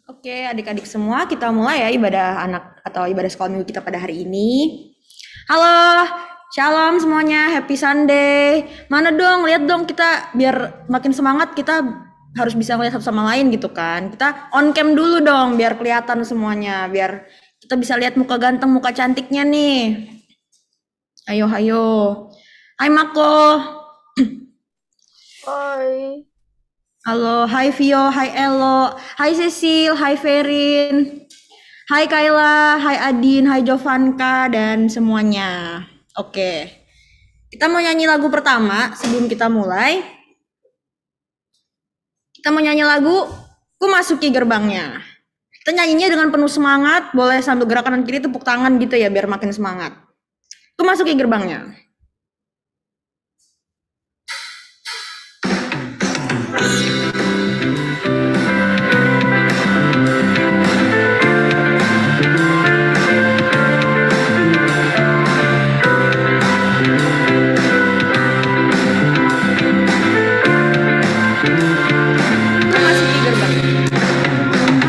Oke, adik-adik semua, kita mulai ya ibadah anak atau ibadah sekolah minggu kita pada hari ini. Halo, shalom semuanya, happy Sunday. Mana dong, lihat dong kita biar makin semangat kita harus bisa ngeliat satu sama lain gitu kan. Kita on cam dulu dong biar kelihatan semuanya, biar kita bisa lihat muka ganteng, muka cantiknya nih. Ayo, ayo. Hai Mako. Hai, Halo, hai Vio, hai Elo, hai Cecil, hai Ferin, hai Kayla, hai Adin, hai Jovanka, dan semuanya. Oke, kita mau nyanyi lagu pertama sebelum kita mulai. Kita mau nyanyi lagu Ku Masuki Gerbangnya. Kita nyanyinya dengan penuh semangat, boleh sambil gerak kanan kiri tepuk tangan gitu ya biar makin semangat. Ku Masuki Gerbangnya. Ku Masuki Gerbangnya.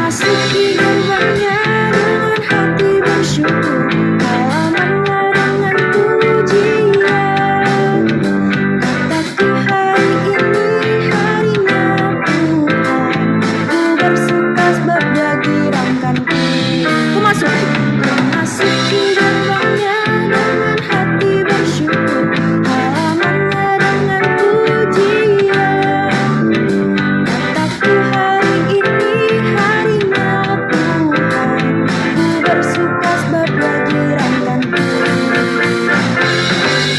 masuki gerbangnya dengan hati bersyukur, halamannya dengan pujian. Kataku hari ini harinya Tuhan, ku bersuka sebab Dia girangkanku. Ku Masuki. Masuki gerbangnya dengan hati bersyukur, halamannya dengan pujian. Kataku hari ini harinya Tuhan, ku bersuka sebab Dia girangkanku.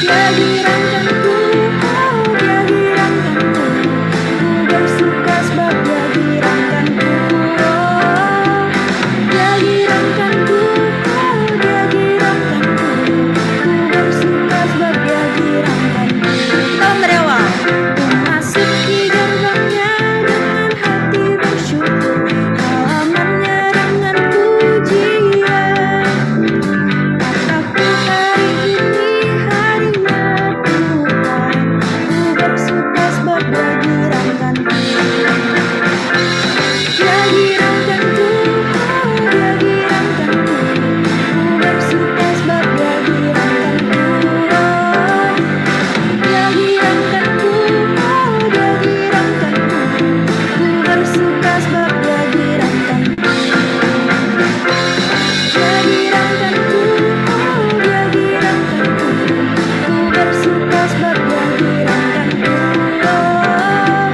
Dia girangkanku, oh Dia girangkanku, ku bersuka sebab Dia girangkanku. Oh, Dia girangkanku, oh Dia girangkanku, ku bersuka sebab Dia girangkanku. Kita dari awal. Masuki gerbangnya dengan hati bersyukur, halamannya dengan pujian. Kataku hari ini harinya Tuhan, ku bersuka sebab Dia girangkanku. Dia girangkanku, oh Dia girangkanku, ku bersuka sebab Dia girangkanku. Oh, Dia girangkanku, oh Dia girangkanku, ku bersuka sebab Dia girangkanku. Dia girangkanku, oh Dia girangkanku, ku bersuka sebab Dia girangkanku. Oh,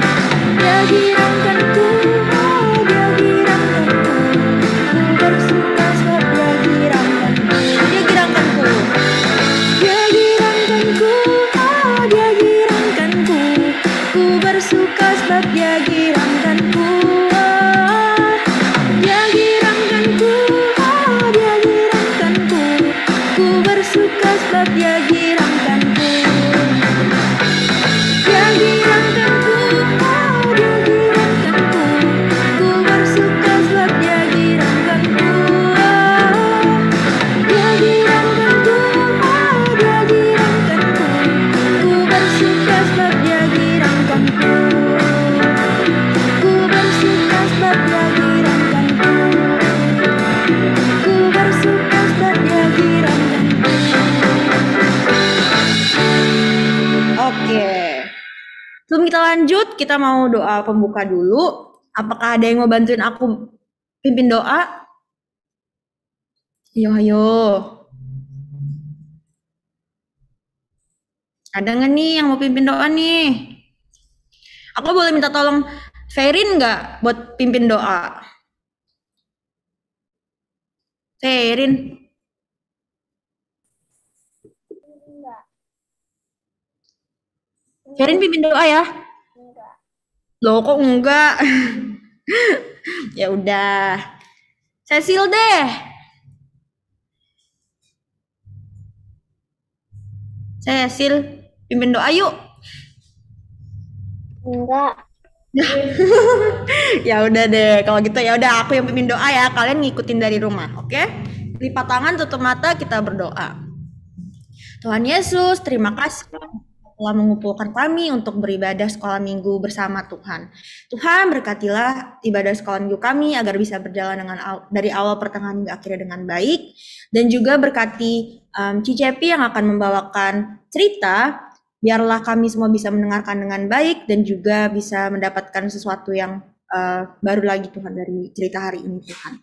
Dia girangkanku, oh Dia girangkanku, ku bersuka sebab Dia girangkanku. Dia girangkanku. Dia girangkanku, oh Dia girangkanku, ku bersuka sebab Dia girangkanku. Oh, Dia girangkanku, oh Dia girangkanku, ku bersuka sebab Dia girangkanku. Dia girangkanku, oh Dia girangkanku, ku bersuka sebab Dia girangkanku. Oh, Dia girangkanku, oh Dia girangkanku, ku bersuka sebab Dia girangkanku. Ku bersuka sebab Dia girangkanku. Ku bersuka sebab Dia girangkanku. Oke. Sebelum kita lanjut, kita mau doa pembuka dulu. Apakah ada yang mau bantuin aku pimpin doa? Ayo, ayo. Ada nggak nih yang mau pimpin doa nih? Aku boleh minta tolong Ferin nggak buat pimpin doa? Ferin, Ferin pimpin doa ya? Loh kok enggak? Ya udah. Cecil deh. Cecil, pimpin doa yuk. Enggak. Ya udah deh, kalau gitu ya udah aku yang pimpin doa ya, kalian ngikutin dari rumah, oke? Lipat tangan, tutup mata, kita berdoa. Tuhan Yesus, terima kasih telah mengumpulkan kami untuk beribadah sekolah minggu bersama Tuhan. Tuhan berkatilah ibadah sekolah minggu kami agar bisa berjalan dari awal pertengahan hingga akhirnya dengan baik. Dan juga berkati Cicepi yang akan membawakan cerita, biarlah kami semua bisa mendengarkan dengan baik dan juga bisa mendapatkan sesuatu yang baru lagi Tuhan dari cerita hari ini Tuhan.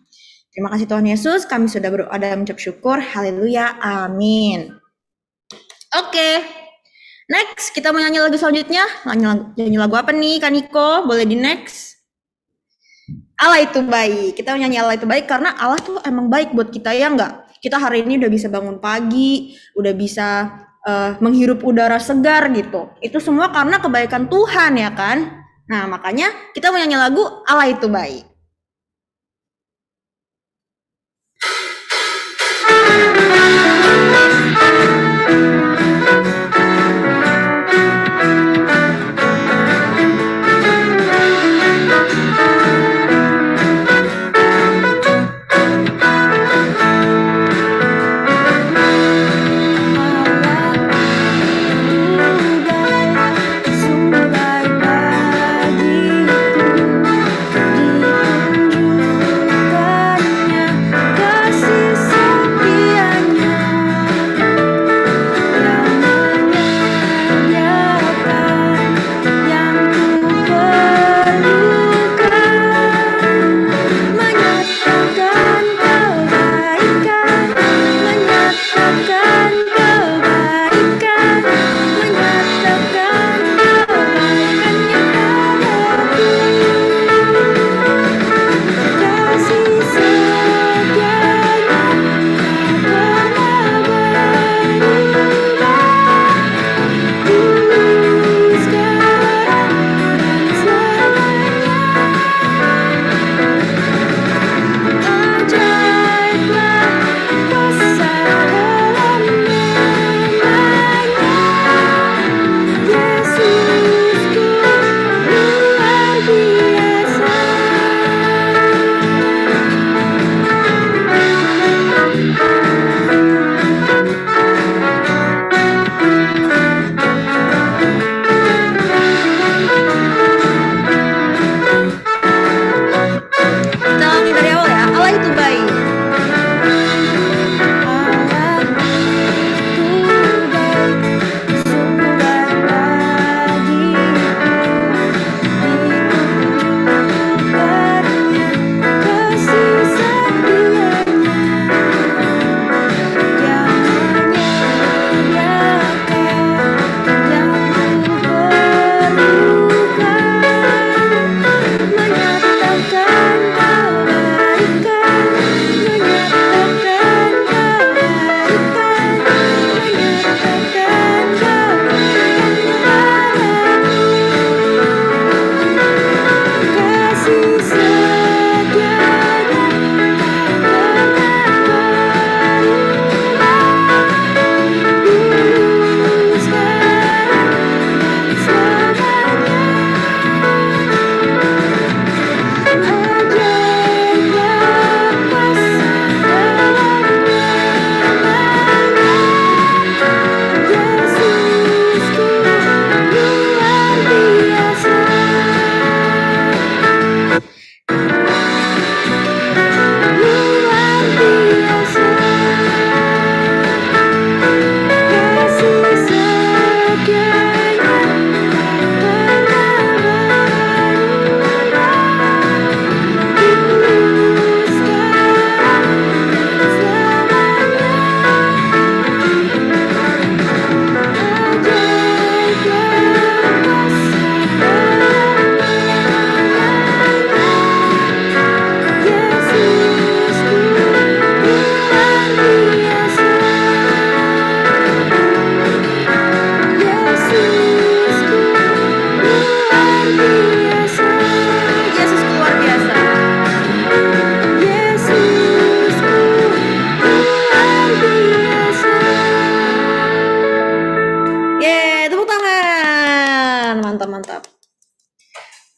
Terima kasih Tuhan Yesus, kami sudah berdoa dan mengucap syukur. Haleluya, amin. Oke, next kita mau nyanyi lagu selanjutnya. Nyanyi lagu apa nih Kak Niko? Boleh di next? Allah itu baik. Kita mau nyanyi Allah itu baik karena Allah tuh emang baik buat kita ya enggak? Kita hari ini udah bisa bangun pagi, udah bisa menghirup udara segar gitu. Itu semua karena kebaikan Tuhan ya kan? Nah makanya kita mau nyanyi lagu Allah itu baik.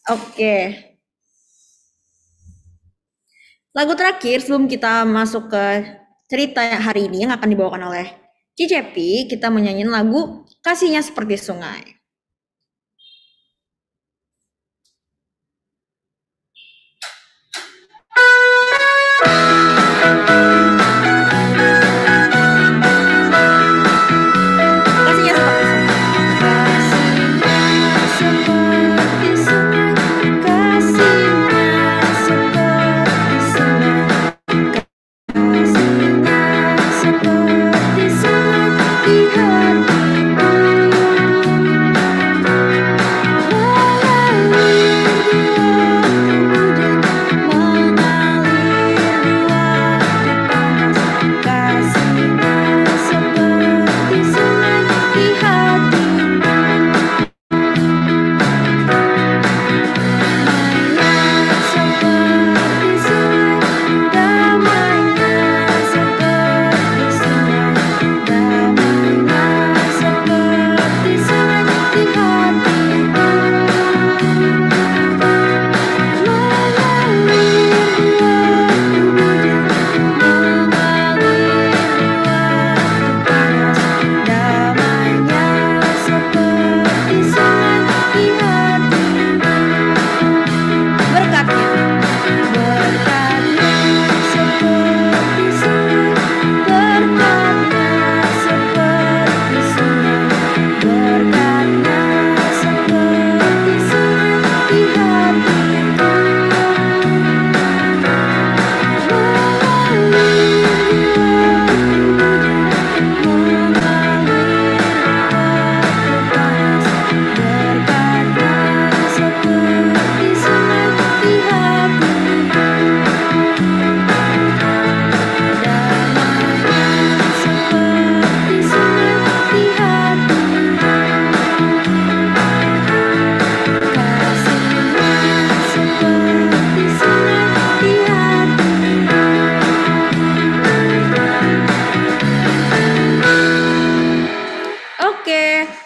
Oke. Lagu terakhir sebelum kita masuk ke cerita yang hari ini yang akan dibawakan oleh Cicepi, kita menyanyiin lagu Kasihnya Seperti Sungai. Kasihnya seperti sungai. Kasihnya seperti sungai, kasihnya seperti sungai di hatiku.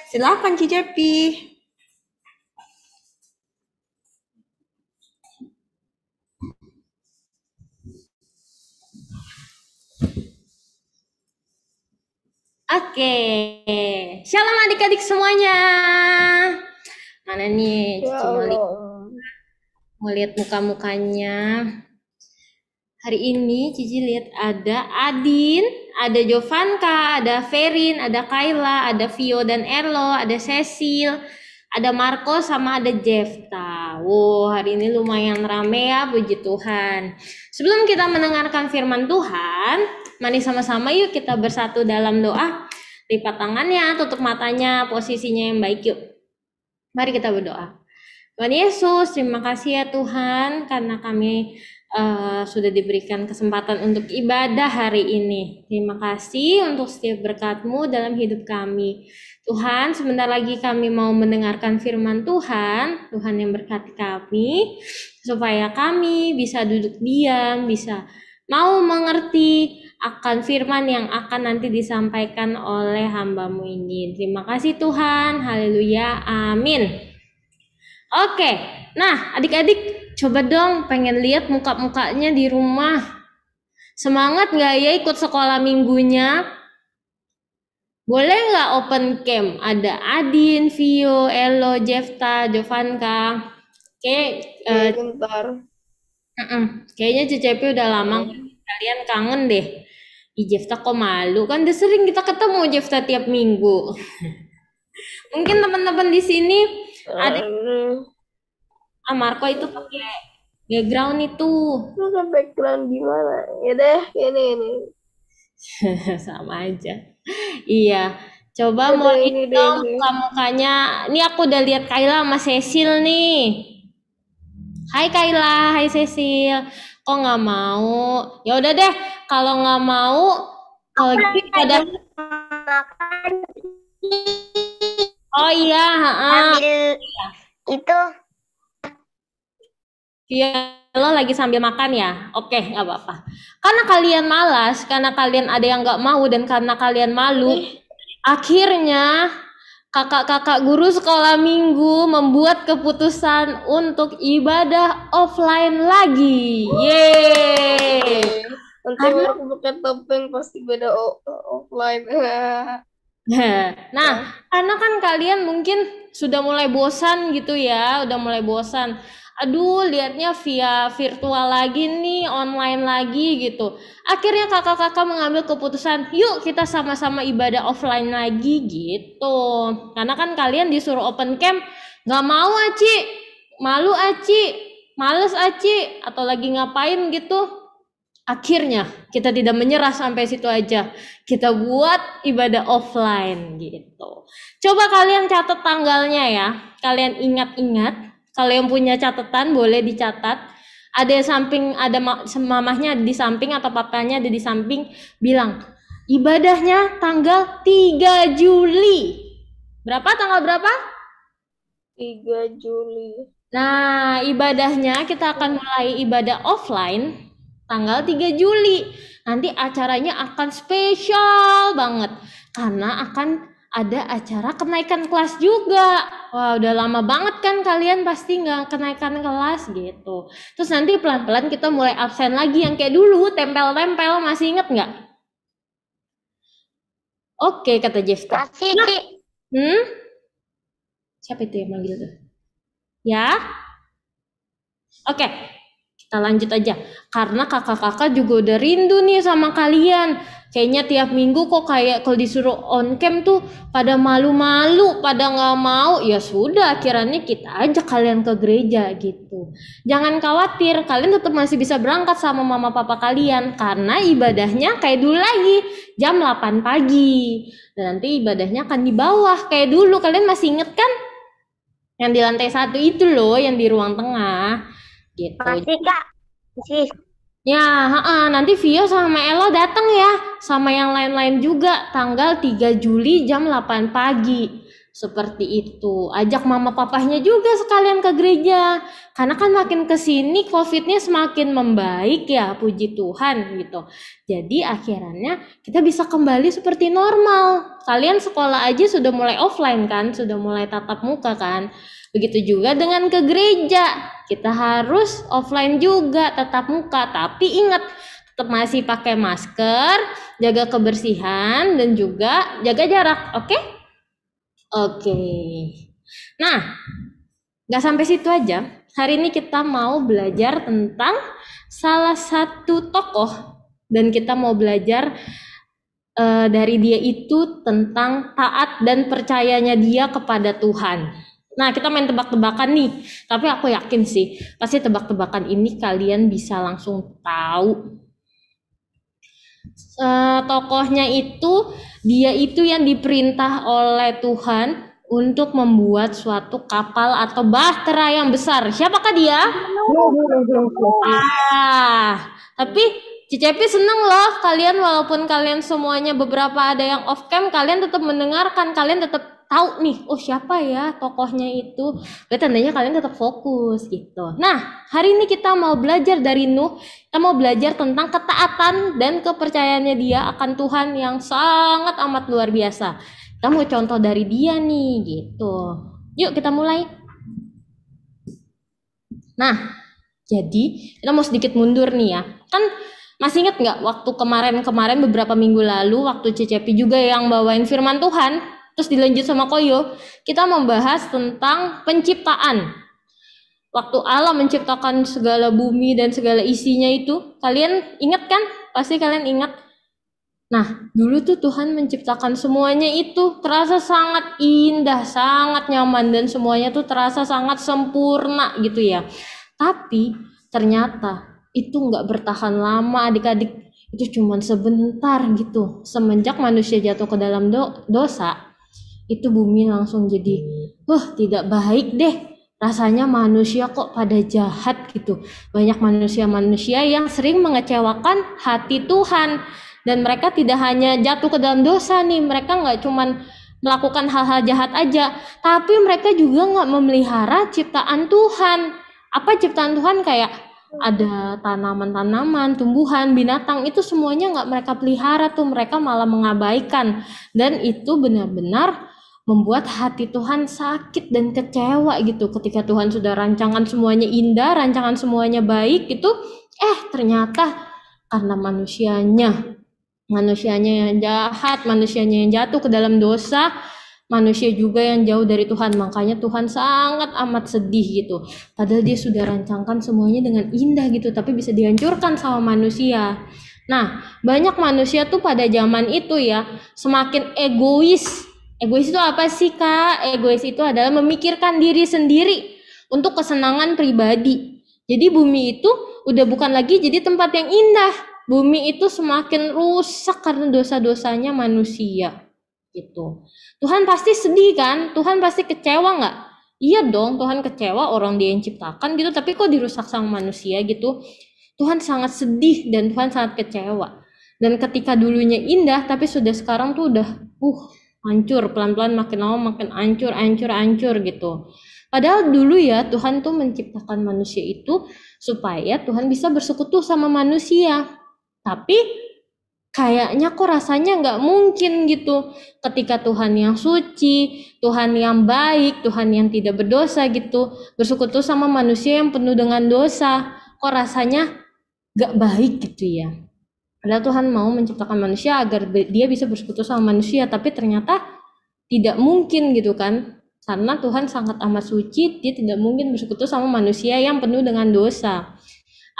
Silakan Cicepi. Oke, shalom adik-adik semuanya. Mana nih? Ya Cuma Allah. mau lihat muka-mukanya. Hari ini Cici lihat ada Adin, ada Jovanka, ada Ferin, ada Kayla, ada Vio dan Elo, ada Cecil, ada Marco sama ada Jefta. Wow, hari ini lumayan rame ya, puji Tuhan. Sebelum kita mendengarkan firman Tuhan, mari sama-sama yuk kita bersatu dalam doa. Lipat tangannya, tutup matanya, posisinya yang baik yuk. Mari kita berdoa. Tuhan Yesus, terima kasih ya Tuhan karena kami sudah diberikan kesempatan untuk ibadah hari ini. Terima kasih untuk setiap berkat-Mu dalam hidup kami. Tuhan, sebentar lagi kami mau mendengarkan firman Tuhan. Tuhan yang berkati kami, supaya kami bisa duduk diam, bisa mau mengerti akan firman yang akan nanti disampaikan oleh hamba-Mu ini. Terima kasih Tuhan, haleluya, amin. Oke, nah adik-adik coba dong pengen lihat muka-mukanya di rumah. Semangat gak ya ikut sekolah minggunya? Boleh gak open cam? Ada Adin, Vio, Elo, Jefta, Jovanka. Oke, Bentar. kayaknya Cicepi udah lama kalian kangen deh. Jefta kok malu? Kan udah sering kita ketemu Jefta tiap minggu. Mungkin teman-teman di sini ada Marco itu pakai background itu. Terus background gimana? Ya deh, ini. Sama aja. Iya. Coba Udah, mau ini lihat dong muka-mukanya. Ini aku udah lihat Kayla sama Cecil nih. Hai Kayla, hai Cecil. Kok nggak mau? Ya udah deh, kalau nggak mau, kalau gitu pada. Oh iya, Ambil itu. Iya, lo lagi sambil makan ya? Oke, nggak apa-apa. Karena kalian malas, karena kalian ada yang nggak mau, dan karena kalian malu, akhirnya kakak-kakak guru sekolah minggu membuat keputusan untuk ibadah offline lagi. Yeay! Nanti baru aku pakai topeng pasti beda offline. Nah, karena kan kalian mungkin sudah mulai bosan gitu ya, udah mulai bosan. Aduh, lihatnya via virtual lagi nih, online lagi gitu. Akhirnya kakak-kakak mengambil keputusan, yuk kita sama-sama ibadah offline lagi gitu. Karena kan kalian disuruh open camp, nggak mau Aci, malu Aci, males Aci, atau lagi ngapain gitu. Akhirnya kita tidak menyerah sampai situ aja. Kita buat ibadah offline gitu. Coba kalian catat tanggalnya ya. Kalian ingat-ingat. Kalau yang punya catatan boleh dicatat. Ada yang samping, ada mamahnya di samping atau papanya ada di samping. Bilang, ibadahnya tanggal 3 Juli. Berapa? Tanggal berapa? 3 Juli. Nah, ibadahnya kita akan mulai ibadah offline tanggal 3 Juli. Nanti acaranya akan spesial banget karena akan ada acara kenaikan kelas juga. Wah, udah lama banget kan kalian pasti nggak kenaikan kelas gitu. Terus nanti pelan-pelan kita mulai absen lagi yang kayak dulu, tempel-tempel, masih inget nggak? Oke, kata Jessica. Masih, Ci. Siapa itu yang manggil tuh? Ya? Oke. Kita lanjut aja, karena kakak-kakak juga udah rindu nih sama kalian. Kayaknya tiap minggu kok kayak kalau disuruh on cam tuh pada malu-malu, pada nggak mau. Ya sudah, akhirnya kita ajak kalian ke gereja gitu. Jangan khawatir, kalian tetap masih bisa berangkat sama mama papa kalian. Karena ibadahnya kayak dulu lagi, jam 8 pagi. Dan nanti ibadahnya akan di bawah, kayak dulu. Kalian masih inget kan? Yang di lantai 1 itu loh, yang di ruang tengah. Gitu. Masih, Kak. Masih. Ya, nanti Vio sama Elo datang ya, sama yang lain-lain juga, tanggal 3 Juli jam 8 pagi. Seperti itu. Ajak mama papahnya juga sekalian ke gereja. Karena kan makin kesini COVID-nya semakin membaik ya, puji Tuhan gitu. Jadi akhirnya kita bisa kembali seperti normal. Kalian sekolah aja sudah mulai offline kan, sudah mulai tatap muka kan. Begitu juga dengan ke gereja. Kita harus offline juga, tatap muka. Tapi ingat, tetap masih pakai masker, jaga kebersihan, dan juga jaga jarak. Oke? Oke. Nah, gak sampai situ aja. Hari ini kita mau belajar tentang salah satu tokoh. Dan kita mau belajar dari dia itu tentang taat dan percayanya dia kepada Tuhan. Nah, kita main tebak-tebakan nih. Tapi aku yakin sih, pasti tebak-tebakan ini kalian bisa langsung tahu. Tokohnya itu, dia itu yang diperintah oleh Tuhan untuk membuat suatu kapal atau bahtera yang besar. Siapakah dia? Tapi Cicepi seneng loh kalian, walaupun kalian semuanya beberapa ada yang off cam, kalian tetap mendengarkan, kalian tetap tahu nih, oh siapa ya tokohnya itu. Berarti tandanya kalian tetap fokus gitu. Nah, hari ini kita mau belajar dari Nuh. Kita mau belajar tentang ketaatan dan kepercayaannya dia akan Tuhan yang sangat amat luar biasa. Kita mau contoh dari dia nih gitu. Yuk kita mulai. Nah, jadi kita mau sedikit mundur nih ya. Kan masih ingat nggak waktu kemarin beberapa minggu lalu waktu Cecepi juga yang bawain firman Tuhan, terus dilanjut sama Koyo, kita membahas tentang penciptaan. Waktu Allah menciptakan segala bumi dan segala isinya itu, kalian ingat kan? Pasti kalian ingat. Nah, dulu tuh Tuhan menciptakan semuanya itu terasa sangat indah, sangat nyaman, dan semuanya tuh terasa sangat sempurna gitu ya. Tapi ternyata itu nggak bertahan lama adik-adik, itu cuman sebentar gitu. Semenjak manusia jatuh ke dalam dosa, itu bumi langsung jadi tidak baik deh. Rasanya manusia kok pada jahat gitu. Banyak manusia-manusia yang sering mengecewakan hati Tuhan. Dan mereka tidak hanya jatuh ke dalam dosa nih, mereka nggak cuman melakukan hal-hal jahat aja, tapi mereka juga nggak memelihara ciptaan Tuhan. Apa ciptaan Tuhan? Kayak ada tanaman-tanaman, tumbuhan, binatang, itu semuanya nggak mereka pelihara tuh, mereka malah mengabaikan. Dan itu benar-benar membuat hati Tuhan sakit dan kecewa gitu. Ketika Tuhan sudah rancangan semuanya indah, rancangan semuanya baik gitu, ternyata karena manusianya yang jahat, manusianya yang jatuh ke dalam dosa, manusia juga yang jauh dari Tuhan. Makanya Tuhan sangat amat sedih gitu. Padahal dia sudah rancangkan semuanya dengan indah gitu, tapi bisa dihancurkan sama manusia. Nah, banyak manusia tuh pada zaman itu ya, semakin egois. Egois itu apa sih, Kak? Egois itu adalah memikirkan diri sendiri untuk kesenangan pribadi. Jadi bumi itu udah bukan lagi jadi tempat yang indah. Bumi itu semakin rusak karena dosa-dosanya manusia gitu. Tuhan pasti sedih kan? Tuhan pasti kecewa nggak? Iya dong, Tuhan kecewa, orang dia yang ciptakan gitu, tapi kok dirusak sama manusia gitu. Tuhan sangat sedih dan Tuhan sangat kecewa. Dan ketika dulunya indah, tapi sudah sekarang tuh udah hancur, pelan-pelan makin lama makin hancur gitu. Padahal dulu ya Tuhan tuh menciptakan manusia itu supaya Tuhan bisa bersekutu sama manusia. Tapi kayaknya kok rasanya nggak mungkin gitu. Ketika Tuhan yang suci, Tuhan yang baik, Tuhan yang tidak berdosa gitu, bersekutu sama manusia yang penuh dengan dosa, kok rasanya nggak baik gitu ya. Padahal Tuhan mau menciptakan manusia agar dia bisa bersekutu sama manusia, tapi ternyata tidak mungkin gitu kan. Karena Tuhan sangat amat suci, dia tidak mungkin bersekutu sama manusia yang penuh dengan dosa.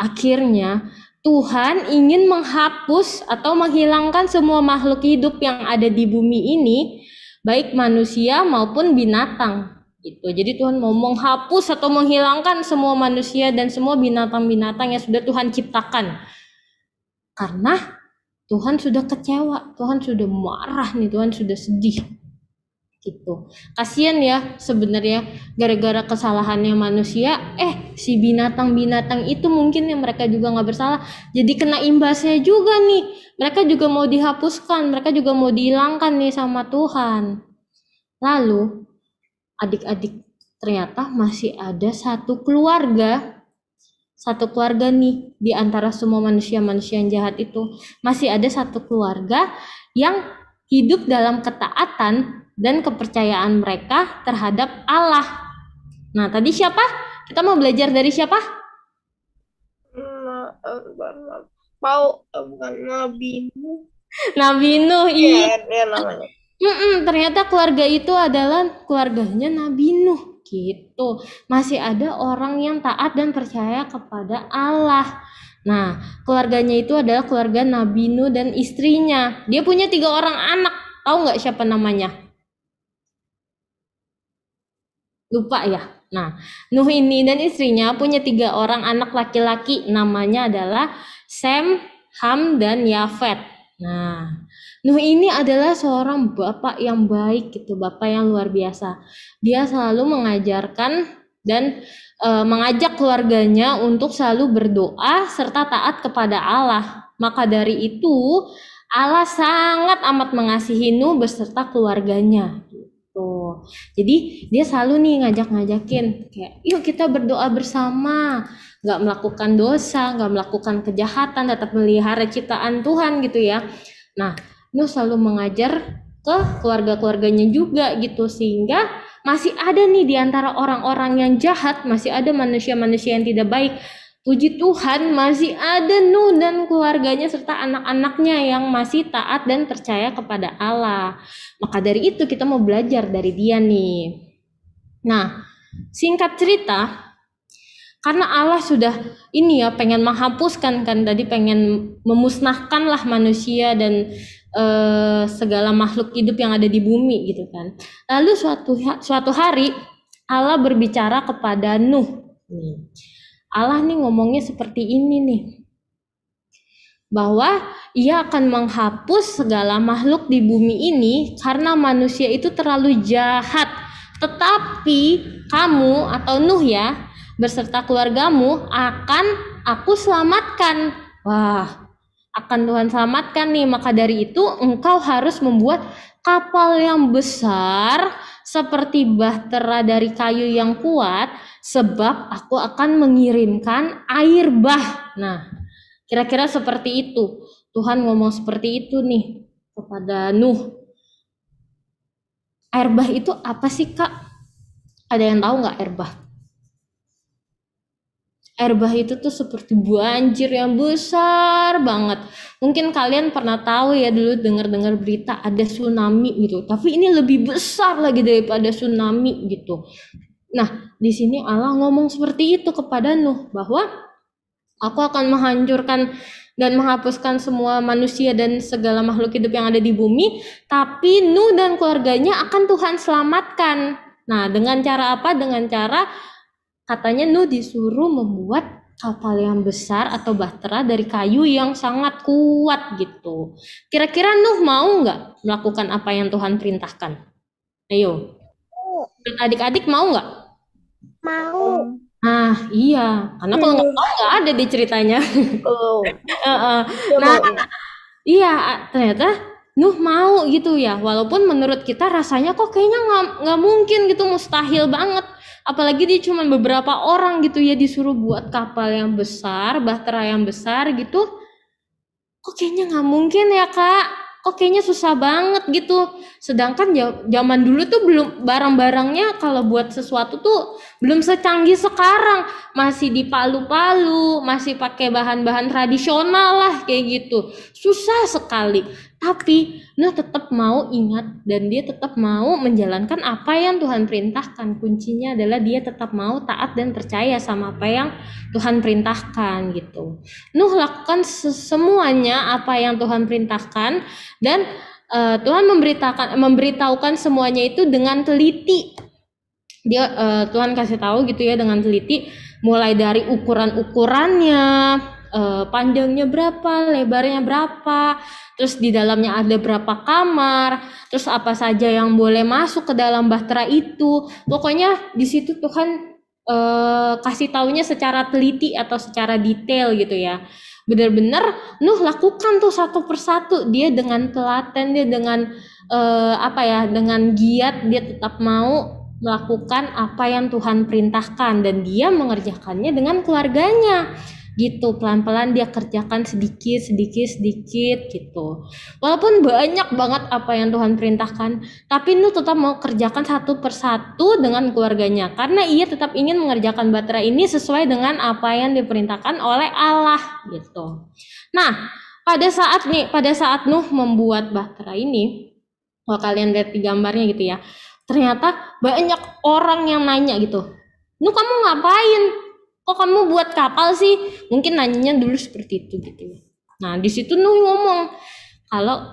Akhirnya Tuhan ingin menghapus atau menghilangkan semua makhluk hidup yang ada di bumi ini, baik manusia maupun binatang gitu. Jadi Tuhan mau menghapus atau menghilangkan semua manusia dan semua binatang-binatang yang sudah Tuhan ciptakan. Karena Tuhan sudah kecewa, Tuhan sudah marah nih, Tuhan sudah sedih gitu. Kasian ya sebenarnya, gara-gara kesalahannya manusia, si binatang-binatang itu mungkin yang mereka juga nggak bersalah, jadi kena imbasnya juga nih. Mereka juga mau dihapuskan, mereka juga mau dihilangkan nih sama Tuhan. Lalu adik-adik, ternyata masih ada satu keluarga nih di antara semua manusia-manusia yang jahat itu. Masih ada satu keluarga yang hidup dalam ketaatan dan kepercayaan mereka terhadap Allah. Nah, tadi siapa? Kita mau belajar dari siapa? Bukan Nabi Nuh. Nabi Nuh, iya. Iya namanya. Ternyata keluarga itu adalah keluarganya Nabi Nuh gitu. Masih ada orang yang taat dan percaya kepada Allah. Nah, keluarganya itu adalah keluarga Nabi Nuh dan istrinya. Dia punya 3 orang anak. Tahu nggak siapa namanya? Lupa ya. Nah, Nuh ini dan istrinya punya 3 orang anak laki-laki, namanya adalah Sem, Ham, dan Yafet. Nah, Nuh ini adalah seorang bapak yang baik gitu, bapak yang luar biasa. Dia selalu mengajarkan dan mengajak keluarganya untuk selalu berdoa serta taat kepada Allah. Maka dari itu, Allah sangat amat mengasihi Nuh beserta keluarganya. Jadi dia selalu nih ngajak-ngajakin kayak yuk kita berdoa bersama, nggak melakukan dosa, nggak melakukan kejahatan, tetap melihara ciptaan Tuhan gitu ya. Nah, Nuh selalu mengajar ke keluarga-keluarganya juga gitu, sehingga masih ada nih di antara orang-orang yang jahat, masih ada manusia-manusia yang tidak baik. Puji Tuhan masih ada Nuh dan keluarganya serta anak-anaknya yang masih taat dan percaya kepada Allah. Maka dari itu kita mau belajar dari dia nih. Nah, singkat cerita, karena Allah sudah ini ya pengen menghapuskan kan, tadi pengen memusnahkan lah manusia dan segala makhluk hidup yang ada di bumi gitu kan. Lalu suatu hari Allah berbicara kepada Nuh. Allah nih ngomongnya seperti ini nih, bahwa ia akan menghapus segala makhluk di bumi ini karena manusia itu terlalu jahat. Tetapi kamu atau Nuh ya beserta keluargamu akan aku selamatkan. Wah, akan Tuhan selamatkan nih. Maka dari itu engkau harus membuat kapal yang besar seperti bahtera dari kayu yang kuat, sebab aku akan mengirimkan air bah. Nah, kira-kira seperti itu. Tuhan ngomong seperti itu nih kepada Nuh. Air bah itu apa sih, Kak? Ada yang tahu nggak air bah? Air bah itu tuh seperti banjir yang besar banget. Mungkin kalian pernah tahu ya, dulu dengar-dengar berita ada tsunami gitu. Tapi ini lebih besar lagi daripada tsunami gitu. Nah, di sini Allah ngomong seperti itu kepada Nuh, bahwa aku akan menghancurkan dan menghapuskan semua manusia dan segala makhluk hidup yang ada di bumi, tapi Nuh dan keluarganya akan Tuhan selamatkan. Nah, dengan cara apa? Dengan cara katanya Nuh disuruh membuat kapal yang besar atau bahtera dari kayu yang sangat kuat gitu. Kira-kira Nuh mau nggak melakukan apa yang Tuhan perintahkan? Ayo, adik-adik mau nggak? Mau. Nah, iya, karena kalau nggak mau nggak ada di ceritanya. Oh, Heeh. dia Nah, mau. iya, ternyata Nuh mau gitu ya. Walaupun menurut kita rasanya kok kayaknya nggak mungkin gitu, mustahil banget. Apalagi dia cuma beberapa orang gitu ya disuruh buat kapal yang besar, bahtera yang besar gitu. Kok kayaknya nggak mungkin ya Kak? Kok kayaknya susah banget gitu. Sedangkan zaman dulu tuh belum, barang-barangnya kalau buat sesuatu tuh belum secanggih sekarang. Masih dipalu-palu, masih pakai bahan-bahan tradisional lah kayak gitu. Susah sekali. Tapi Nuh tetap mau ingat dan dia tetap mau menjalankan apa yang Tuhan perintahkan. Kuncinya adalah dia tetap mau taat dan percaya sama apa yang Tuhan perintahkan gitu. Nuh lakukan semuanya apa yang Tuhan perintahkan, dan Tuhan memberitahukan semuanya itu dengan teliti. Dia Tuhan kasih tahu gitu ya dengan teliti, mulai dari ukuran-ukurannya, panjangnya berapa, lebarnya berapa, terus di dalamnya ada berapa kamar, terus apa saja yang boleh masuk ke dalam bahtera itu. Pokoknya di situ Tuhan kasih taunya secara teliti atau secara detail gitu ya. Benar-benar Nuh lakukan tuh satu persatu. Dia dengan telaten, dia dengan dengan giat, dia tetap mau melakukan apa yang Tuhan perintahkan, dan dia mengerjakannya dengan keluarganya gitu. Pelan-pelan dia kerjakan sedikit gitu. Walaupun banyak banget apa yang Tuhan perintahkan, tapi Nuh tetap mau kerjakan satu persatu dengan keluarganya, karena ia tetap ingin mengerjakan bahtera ini sesuai dengan apa yang diperintahkan oleh Allah gitu. Nah, pada saat Nuh membuat bahtera ini, kalau kalian lihat di gambarnya gitu ya, ternyata banyak orang yang nanya gitu, Nuh kamu ngapain? Kok kamu buat kapal sih? Mungkin nanyanya dulu seperti itu gitu. Nah di situ Nuh ngomong kalau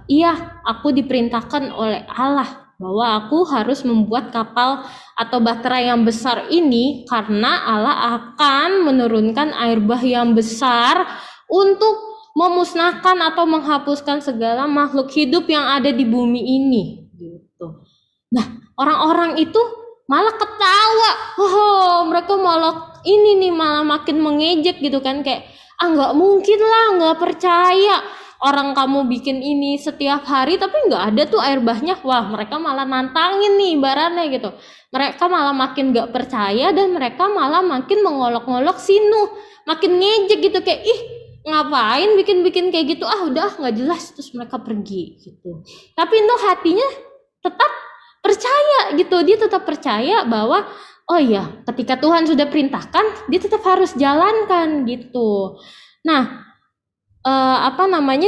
iya, aku diperintahkan oleh Allah bahwa aku harus membuat kapal atau bahtera yang besar ini karena Allah akan menurunkan air bah yang besar untuk memusnahkan atau menghapuskan segala makhluk hidup yang ada di bumi ini gitu. Nah, orang-orang itu malah ketawa. Mereka malah malah makin mengejek gitu kan, kayak nggak mungkin lah, nggak percaya. Orang kamu bikin ini setiap hari tapi nggak ada tuh air bahnya. Wah, mereka malah nantangin nih ibaratnya gitu. Mereka malah makin nggak percaya dan mereka malah makin mengolok-ngolok si Nuh, makin ngejek gitu, kayak ngapain bikin-bikin kayak gitu, udah nggak jelas, terus mereka pergi gitu. Tapi Nuh hatinya tetap percaya gitu, dia tetap percaya bahwa oh ya, ketika Tuhan sudah perintahkan, dia tetap harus jalankan gitu. Nah,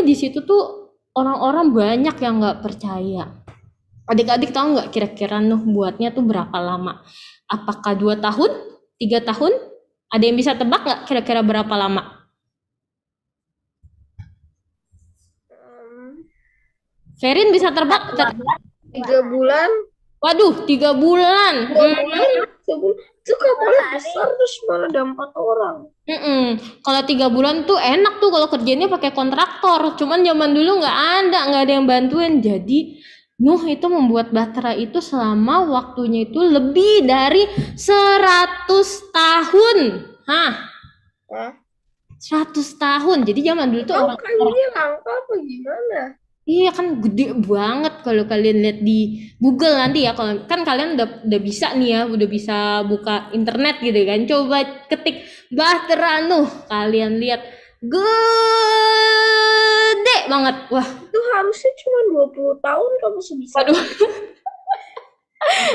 di situ tuh orang-orang banyak yang nggak percaya. Adik-adik tahu nggak kira-kira Nuh buatnya tuh berapa lama? Apakah 2 tahun, 3 tahun? Ada yang bisa tebak nggak kira-kira berapa lama? Ferin bisa tebak? 3 bulan. Waduh, 3 bulan. Itu kapalnya besar, terus malah ada 4 orang. Kalau 3 bulan tuh enak tuh kalau kerjanya pakai kontraktor. Cuman zaman dulu nggak ada yang bantuin. Jadi Nuh itu membuat bahtera itu selama waktunya itu lebih dari 100 tahun. 100 tahun. Jadi zaman dulu tuh orang kayunya langka apa gimana? Iya kan gede banget kalau kalian lihat di Google nanti ya, kalau kan kalian udah bisa nih ya, udah bisa buka internet gitu kan, coba ketik bahtera Nuh, kalian lihat gede banget. Wah, itu harusnya cuma 20 tahun kamu bisa. Waduh.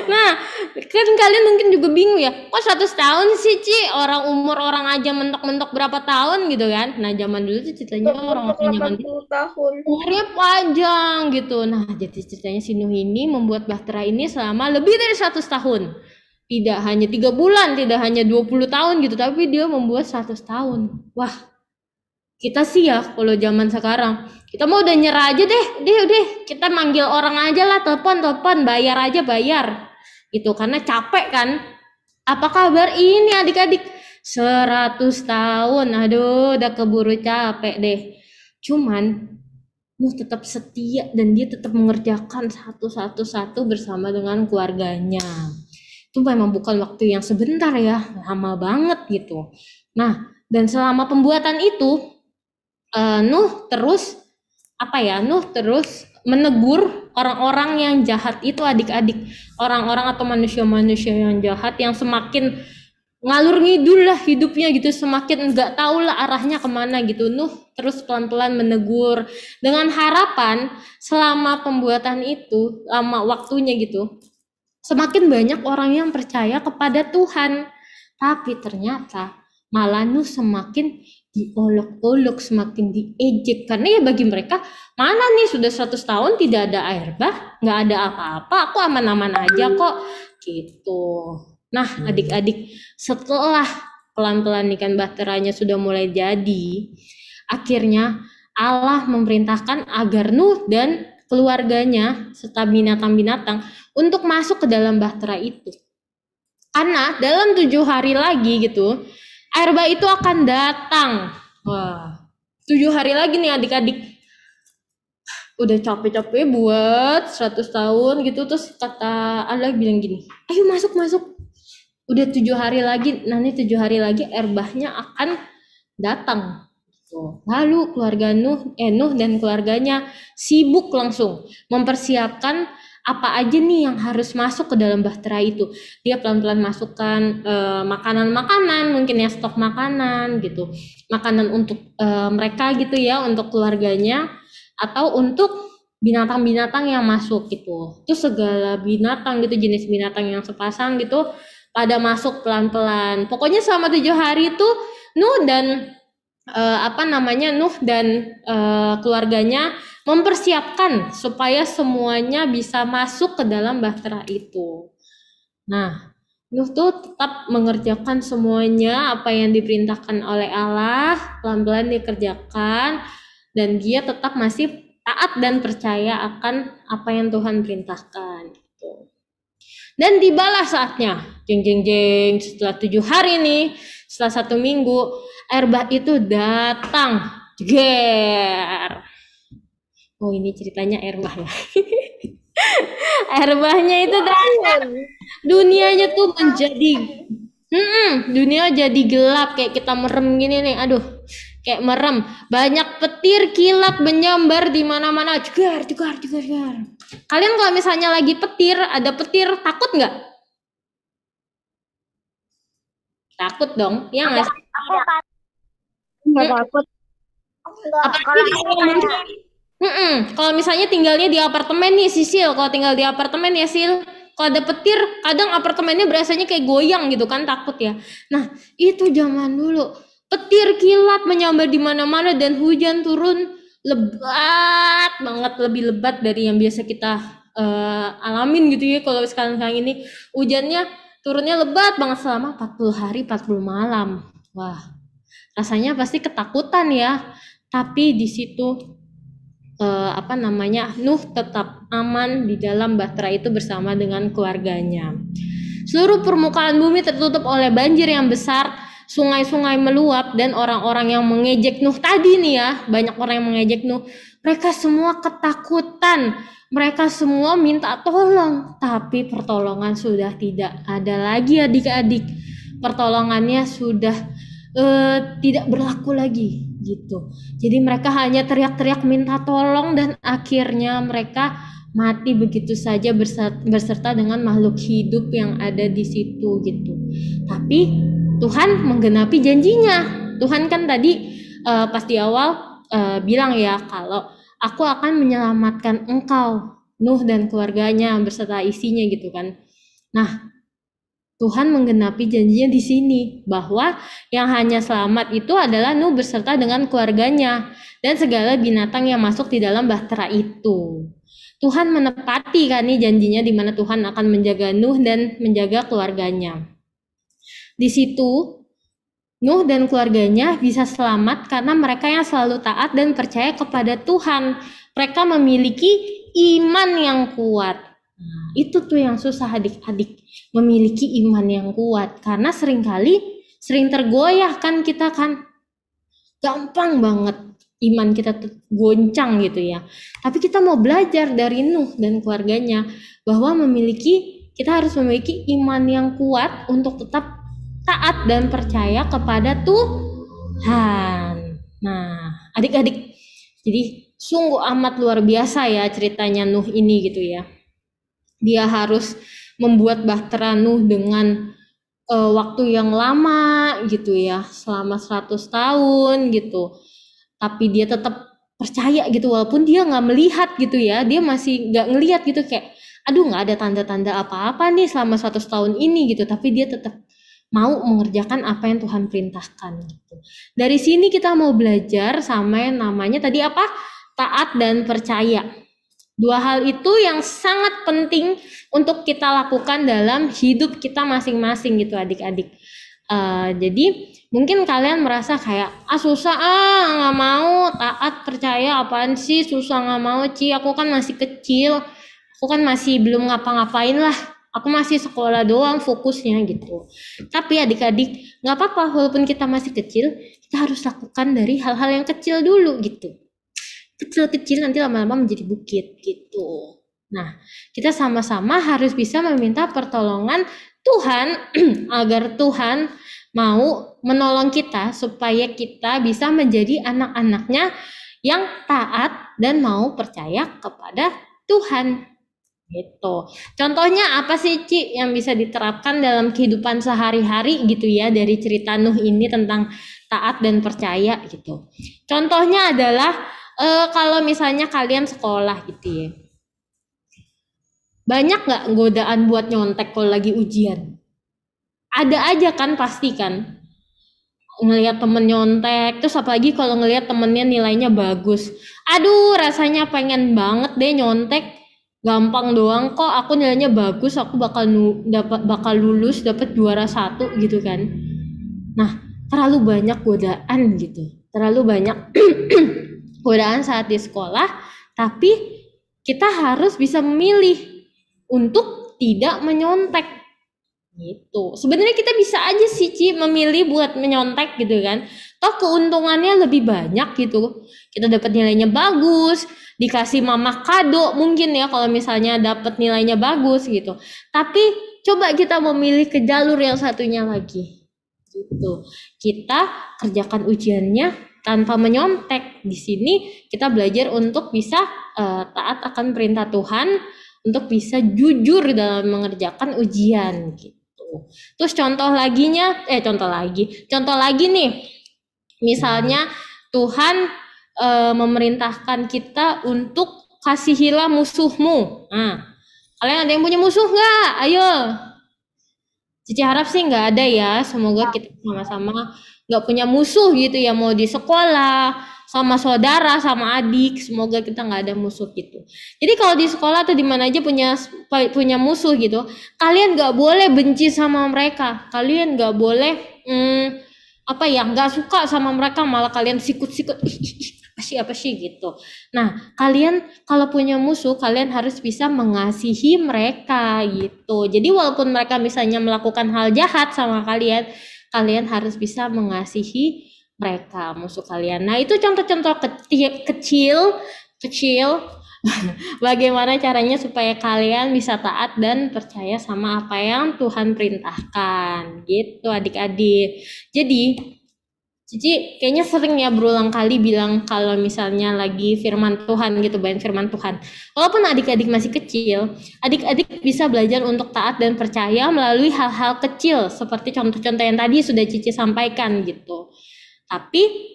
Nah, kan kalian mungkin juga bingung ya, kok 100 tahun sih Ci? Orang umur orang aja mentok-mentok berapa tahun gitu kan. Nah, zaman dulu tuh ceritanya Untuk orang-orang zaman 80 tahun. umurnya panjang gitu. Nah, jadi ceritanya si Nuh ini membuat bahtera ini selama lebih dari 100 tahun. Tidak hanya 3 bulan, tidak hanya 20 tahun gitu, tapi dia membuat 100 tahun. Wah, kita sih ya kalau zaman sekarang, kita mau udah nyerah aja deh, kita manggil orang aja lah, telepon, bayar aja, bayar. Gitu, karena capek kan. Apa kabar ini adik-adik? 100 tahun, aduh udah keburu capek deh. Cuman Nuh tetap setia dan dia tetap mengerjakan satu bersama dengan keluarganya. Itu memang bukan waktu yang sebentar ya, lama banget gitu. Nah, dan selama pembuatan itu Nuh terus menegur orang-orang yang jahat itu adik-adik, orang-orang atau manusia-manusia yang jahat yang semakin ngalur ngidul lah hidupnya gitu, semakin nggak tahu lah arahnya kemana gitu. Nuh terus pelan-pelan menegur dengan harapan selama pembuatan itu, lama waktunya gitu, semakin banyak orang yang percaya kepada Tuhan. Tapi ternyata malah Nuh semakin diolok-olok, semakin diejek, karena ya bagi mereka, mana nih sudah 100 tahun tidak ada air bah, nggak ada apa-apa, aku aman-aman aja kok gitu. Nah adik-adik, setelah pelan-pelan ikan bahteranya sudah mulai jadi, akhirnya Allah memerintahkan agar Nuh dan keluarganya serta binatang-binatang untuk masuk ke dalam bahtera itu. Karena dalam 7 hari lagi gitu, air bah itu akan datang. Wah, 7 hari lagi nih adik-adik. Udah capek-capek buat 100 tahun gitu, terus kata Allah bilang gini, ayo masuk. Udah 7 hari lagi, nanti 7 hari lagi air bahnya akan datang. Lalu keluarga Nuh dan keluarganya sibuk langsung mempersiapkan apa aja nih yang harus masuk ke dalam bahtera itu. Dia pelan-pelan masukkan makanan-makanan, mungkin ya stok makanan gitu, makanan untuk mereka gitu ya, untuk keluarganya, atau untuk binatang-binatang yang masuk gitu. Itu segala binatang gitu, jenis binatang yang sepasang gitu pada masuk pelan-pelan. Pokoknya selama 7 hari itu Nuh dan Nuh dan keluarganya mempersiapkan supaya semuanya bisa masuk ke dalam bahtera itu. Nah, Nuh tuh tetap mengerjakan semuanya apa yang diperintahkan oleh Allah, pelan-pelan dikerjakan, dan dia tetap masih taat dan percaya akan apa yang Tuhan perintahkan. Dan tibalah saatnya, jeng, setelah 7 hari nih, setelah 1 minggu, air bah itu datang, jeger. Oh ini ceritanya air bah ya. Air bahnya itu datang, dunianya tuh menjadi, dunia jadi gelap, kayak kita merem gini nih, aduh, kayak merem. Banyak petir kilat menyambar di mana-mana, jegar. Kalian kalau misalnya lagi ada petir, takut nggak? Takut dong, ya nggak sih? Nggak takut. Kalau misalnya tinggalnya di apartemen nih, Sisil, kalau tinggal di apartemen ya Sil, kalau ada petir, kadang apartemennya berasanya kayak goyang gitu kan, takut ya. Nah, itu zaman dulu. Petir kilat menyambar di mana-mana dan hujan turun lebat banget, lebih lebat dari yang biasa kita alamin gitu ya. Kalau sekarang ini hujannya turunnya lebat banget selama 40 hari 40 malam. Wah, rasanya pasti ketakutan ya. Tapi di situ Nuh tetap aman di dalam bahtera itu bersama dengan keluarganya. Seluruh permukaan bumi tertutup oleh banjir yang besar, sungai-sungai meluap, dan orang-orang yang mengejek Nuh tadi nih ya, banyak orang yang mengejek Nuh. Mereka semua ketakutan, mereka semua minta tolong, tapi pertolongan sudah tidak ada lagi adik-adik. Pertolongannya sudah tidak berlaku lagi gitu. Jadi mereka hanya teriak-teriak minta tolong, dan akhirnya mereka mati begitu saja berserta dengan makhluk hidup yang ada di situ gitu. Tapi Tuhan menggenapi janjinya. Tuhan kan tadi pas di awal bilang ya, kalau aku akan menyelamatkan engkau, Nuh dan keluarganya beserta isinya gitu kan. Nah, Tuhan menggenapi janjinya di sini bahwa yang hanya selamat itu adalah Nuh beserta dengan keluarganya dan segala binatang yang masuk di dalam bahtera itu. Tuhan menepati kan nih janjinya di mana Tuhan akan menjaga Nuh dan menjaga keluarganya. Di situ Nuh dan keluarganya bisa selamat karena mereka yang selalu taat dan percaya kepada Tuhan. Mereka memiliki iman yang kuat. Nah, itu tuh yang susah adik-adik, memiliki iman yang kuat. Karena sering tergoyah kan kita kan. Gampang banget iman kita tuh goncang gitu ya. Tapi kita mau belajar dari Nuh dan keluarganya bahwa kita harus memiliki iman yang kuat untuk tetap taat dan percaya kepada Tuhan. Nah, adik-adik, jadi sungguh amat luar biasa ya ceritanya Nuh ini gitu ya. Dia harus membuat bahtera Nuh dengan waktu yang lama gitu ya, selama 100 tahun gitu. Tapi dia tetap percaya gitu walaupun dia nggak melihat gitu ya, dia masih nggak ngelihat gitu kayak, aduh nggak ada tanda-tanda apa-apa nih selama 100 tahun ini gitu. Tapi dia tetap mau mengerjakan apa yang Tuhan perintahkan gitu. Dari sini kita mau belajar sama yang namanya tadi apa? Taat dan percaya. Dua hal itu yang sangat penting untuk kita lakukan dalam hidup kita masing-masing gitu adik-adik. Jadi mungkin kalian merasa kayak susah nggak mau taat percaya apaan sih, susah nggak mau aku kan masih kecil, aku kan masih belum ngapa-ngapain lah, aku masih sekolah doang fokusnya gitu. Tapi adik-adik nggak apa-apa, walaupun kita masih kecil kita harus lakukan dari hal-hal yang kecil dulu gitu. Kecil-kecil nanti lama-lama menjadi bukit gitu. Nah, kita sama-sama harus bisa meminta pertolongan Tuhan agar Tuhan mau menolong kita supaya kita bisa menjadi anak-anaknya yang taat dan mau percaya kepada Tuhan gitu. Contohnya apa sih Ci yang bisa diterapkan dalam kehidupan sehari-hari gitu ya dari cerita Nuh ini tentang taat dan percaya gitu. Contohnya adalah kalau misalnya kalian sekolah gitu ya, banyak nggak godaan buat nyontek kalau lagi ujian? Ada aja kan pasti kan, ngelihat temen nyontek, terus apalagi kalau ngelihat temennya nilainya bagus, aduh rasanya pengen banget deh nyontek, gampang doang kok, aku nilainya bagus, aku bakal lulus dapat juara 1 gitu kan. Nah, terlalu banyak godaan gitu, terlalu banyak godaan saat di sekolah, tapi kita harus bisa memilih untuk tidak menyontek gitu. Sebenarnya kita bisa aja sih Ci memilih buat menyontek gitu kan. Toh keuntungannya lebih banyak gitu. Kita dapat nilainya bagus, dikasih mama kado mungkin ya kalau misalnya dapat nilainya bagus gitu. Tapi coba kita memilih ke jalur yang satunya lagi. Gitu. Kita kerjakan ujiannya tanpa menyontek. Di sini kita belajar untuk bisa taat akan perintah Tuhan, untuk bisa jujur dalam mengerjakan ujian gitu. Terus contoh lagi nih, misalnya Tuhan memerintahkan kita untuk kasihilah musuhmu. Nah, kalian ada yang punya musuh nggak? Ayo. Cici harap sih nggak ada ya. Semoga kita sama-sama nggak punya musuh gitu ya, mau di sekolah, sama saudara, sama adik, semoga kita nggak ada musuh gitu. Jadi kalau di sekolah atau di mana aja punya musuh gitu, kalian nggak boleh benci sama mereka, kalian nggak boleh nggak suka sama mereka, malah kalian sikut-sikut apa sih gitu. Nah, kalian kalau punya musuh, kalian harus bisa mengasihi mereka gitu. Jadi walaupun mereka misalnya melakukan hal jahat sama kalian harus bisa mengasihi mereka, musuh kalian. Nah, itu contoh-contoh kecil bagaimana caranya supaya kalian bisa taat dan percaya sama apa yang Tuhan perintahkan gitu adik-adik. Jadi Cici kayaknya sering ya berulang kali bilang kalau misalnya lagi firman Tuhan gitu, bayan firman Tuhan. Walaupun adik-adik masih kecil, adik-adik bisa belajar untuk taat dan percaya melalui hal-hal kecil seperti contoh-contoh yang tadi sudah Cici sampaikan gitu. Tapi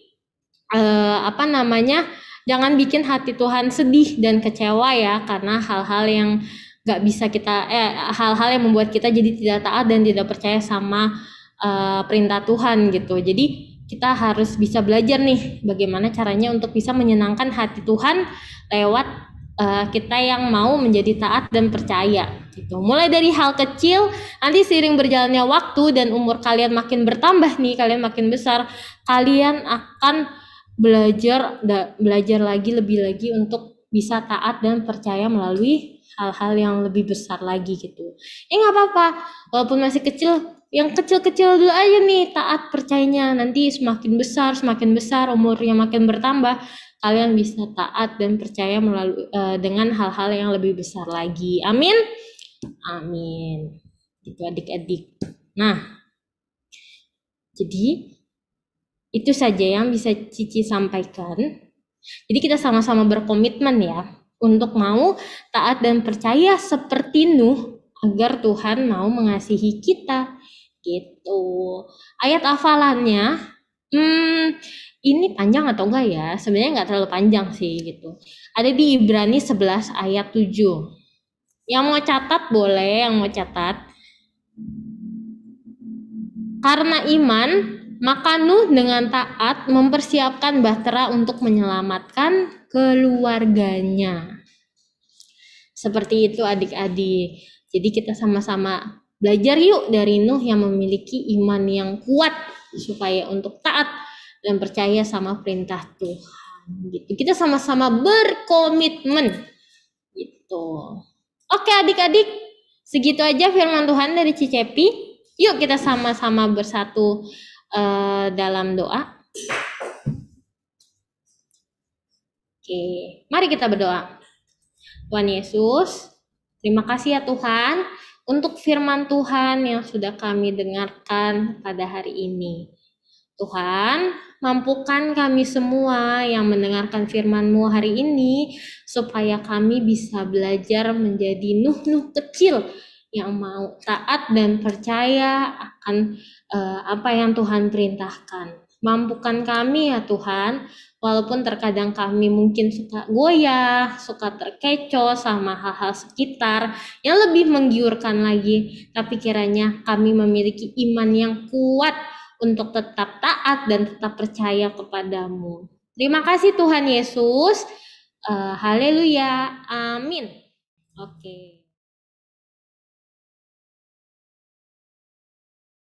jangan bikin hati Tuhan sedih dan kecewa ya karena hal-hal yang nggak bisa kita hal-hal yang membuat kita jadi tidak taat dan tidak percaya sama perintah Tuhan gitu. Jadi kita harus bisa belajar nih bagaimana caranya untuk bisa menyenangkan hati Tuhan lewat kita yang mau menjadi taat dan percaya gitu. Mulai dari hal kecil, nanti seiring berjalannya waktu dan umur kalian makin bertambah nih, kalian makin besar, kalian akan belajar lagi lebih lagi untuk bisa taat dan percaya melalui hal-hal yang lebih besar lagi gitu. Nggak apa-apa, walaupun masih kecil, yang kecil-kecil dulu aja nih taat percayanya. Nanti semakin besar, umurnya makin bertambah, kalian bisa taat dan percaya melalui dengan hal-hal yang lebih besar lagi. Amin. Amin. Itu adik-adik. Nah, jadi itu saja yang bisa Cici sampaikan. Jadi kita sama-sama berkomitmen ya untuk mau taat dan percaya seperti Nuh agar Tuhan mau mengasihi kita gitu. Ayat hafalannya ini panjang atau enggak ya? Sebenarnya enggak terlalu panjang sih gitu. Ada di Ibrani 11 ayat 7. Yang mau catat boleh, yang mau catat. Karena iman, maka Nuh dengan taat mempersiapkan bahtera untuk menyelamatkan keluarganya. Seperti itu adik-adik. Jadi kita sama-sama belajar yuk dari Nuh yang memiliki iman yang kuat supaya untuk taat dan percaya sama perintah Tuhan. Gitu. Kita sama-sama berkomitmen. Gitu. Oke adik-adik, segitu aja firman Tuhan dari Cicepi. Yuk kita sama-sama bersatu dalam doa. Oke, mari kita berdoa. Tuhan Yesus, terima kasih ya Tuhan untuk firman Tuhan yang sudah kami dengarkan pada hari ini. Tuhan, mampukan kami semua yang mendengarkan firman-Mu hari ini supaya kami bisa belajar menjadi Nuh-Nuh kecil yang mau taat dan percaya akan apa yang Tuhan perintahkan. Mampukan kami ya Tuhan, walaupun terkadang kami mungkin suka goyah, suka terkecoh sama hal-hal sekitar yang lebih menggiurkan lagi, tapi kiranya kami memiliki iman yang kuat untuk tetap taat dan tetap percaya kepadamu. Terima kasih Tuhan Yesus. Haleluya. Amin. Oke.